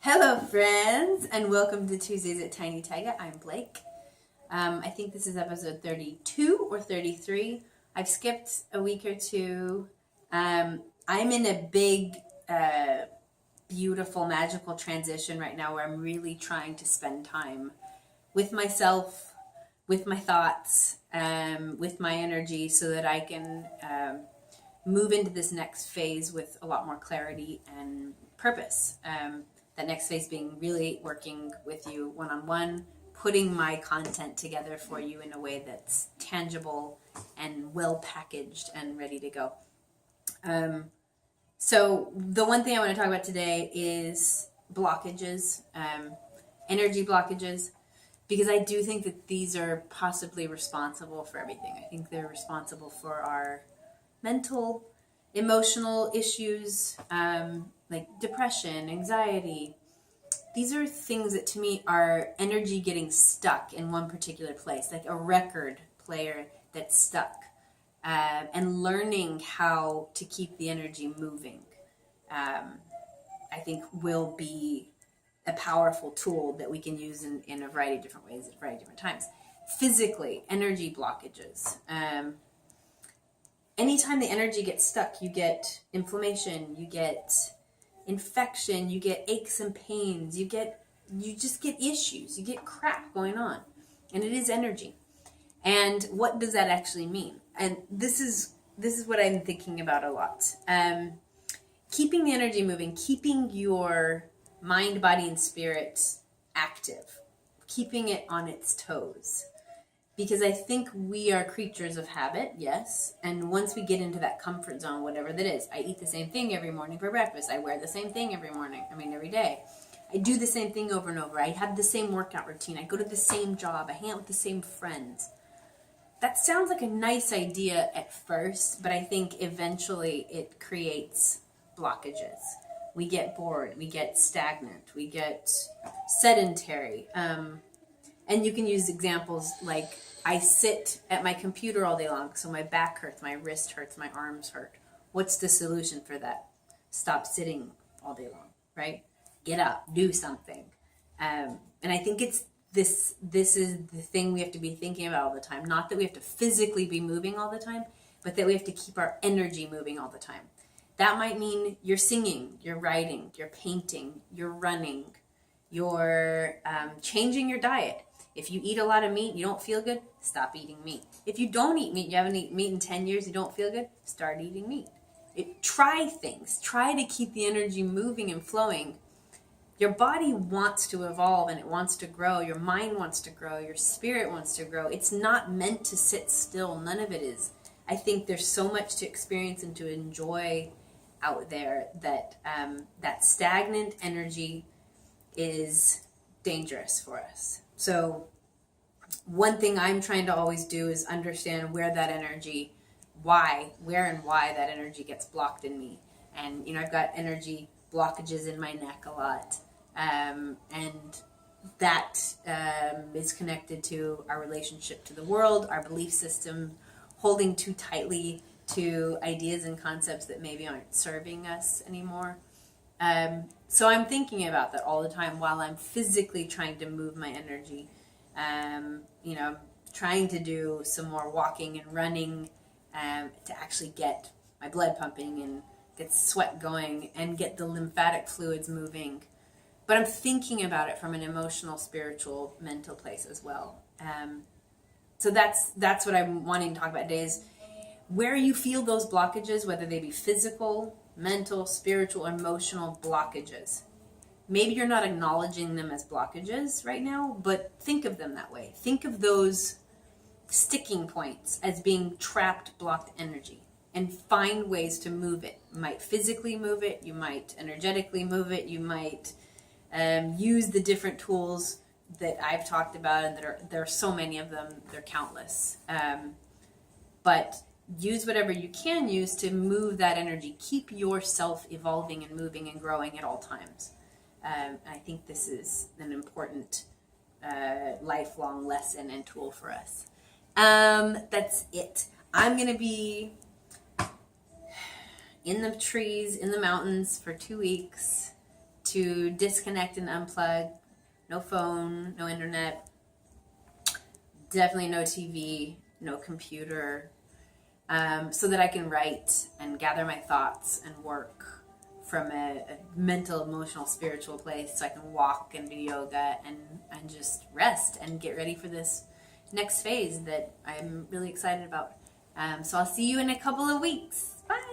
Hello friends, and welcome to Tuesdays at Tiny Taiga. I'm Blake. I think this is episode 32 or 33. I've skipped a week or two. I'm in a big, beautiful, magical transition right now where I'm really trying to spend time with myself, with my thoughts, with my energy so that I can move into this next phase with a lot more clarity and purpose. That next phase being really working with you one-on-one, putting my content together for you in a way that's tangible and well packaged and ready to go. So the one thing I want to talk about today is blockages, energy blockages, because I do think that these are possibly responsible for everything. I think they're responsible for our mental, emotional issues, like depression, anxiety. These are things that to me are energy getting stuck in one particular place, like a record player that's stuck, and learning how to keep the energy moving, I think will be a powerful tool that we can use in a variety of different ways at a variety of different times. Physically, energy blockages. Anytime the energy gets stuck, you get inflammation, you get infection, you get aches and pains, you just get issues, you get crap going on. And it is energy. And what does that actually mean? And this is what I'm thinking about a lot. Keeping the energy moving, keeping your mind, body, and spirit active, keeping it on its toes. Because I think we are creatures of habit, yes. And once we get into that comfort zone, whatever that is, I eat the same thing every morning for breakfast. I wear the same thing every day. I do the same thing over and over. I have the same workout routine. I go to the same job. I hang out with the same friends. That sounds like a nice idea at first, but I think eventually it creates blockages. We get bored. We get stagnant. We get sedentary. And you can use examples like I sit at my computer all day long, so my back hurts, my wrist hurts, my arms hurt. What's the solution for that? Stop sitting all day long, right? Get up, do something. And I think it's this is the thing we have to be thinking about all the time. Not that we have to physically be moving all the time, but that we have to keep our energy moving all the time. That might mean you're singing, you're writing, you're painting, you're running, you're changing your diet. If you eat a lot of meat, you don't feel good, stop eating meat. If you don't eat meat, you haven't eaten meat in 10 years, you don't feel good, start eating meat. Try things. Try to keep the energy moving and flowing. Your body wants to evolve and it wants to grow. Your mind wants to grow. Your spirit wants to grow. It's not meant to sit still. None of it is. I think there's so much to experience and to enjoy out there that that stagnant energy is dangerous for us. So one thing I'm trying to always do is understand where that energy, where and why that energy gets blocked in me. And, I've got energy blockages in my neck a lot. And that is connected to our relationship to the world, our belief system, holding too tightly to ideas and concepts that maybe aren't serving us anymore. So I'm thinking about that all the time while I'm physically trying to move my energy. Trying to do some more walking and running to actually get my blood pumping and get sweat going and get the lymphatic fluids moving. But I'm thinking about it from an emotional, spiritual, mental place as well. So that's what I'm wanting to talk about today is where you feel those blockages, whether they be physical, mental, spiritual, emotional blockages. Maybe you're not acknowledging them as blockages right now, but think of them that way. Think of those sticking points as being trapped, blocked energy and find ways to move it. You might physically move it. You might energetically move it. You might use the different tools that I've talked about, and there are so many of them. They're countless. But use whatever you can use to move that energy. Keep yourself evolving and moving and growing at all times. I think this is an important lifelong lesson and tool for us. That's it. I'm going to be in the trees, in the mountains for 2 weeks, to disconnect and unplug. No phone, no internet, definitely no TV, no computer, so that I can write and gather my thoughts and work from a mental, emotional, spiritual place, so I can walk and do yoga and just rest and get ready for this next phase that I'm really excited about. So I'll see you in a couple of weeks. Bye!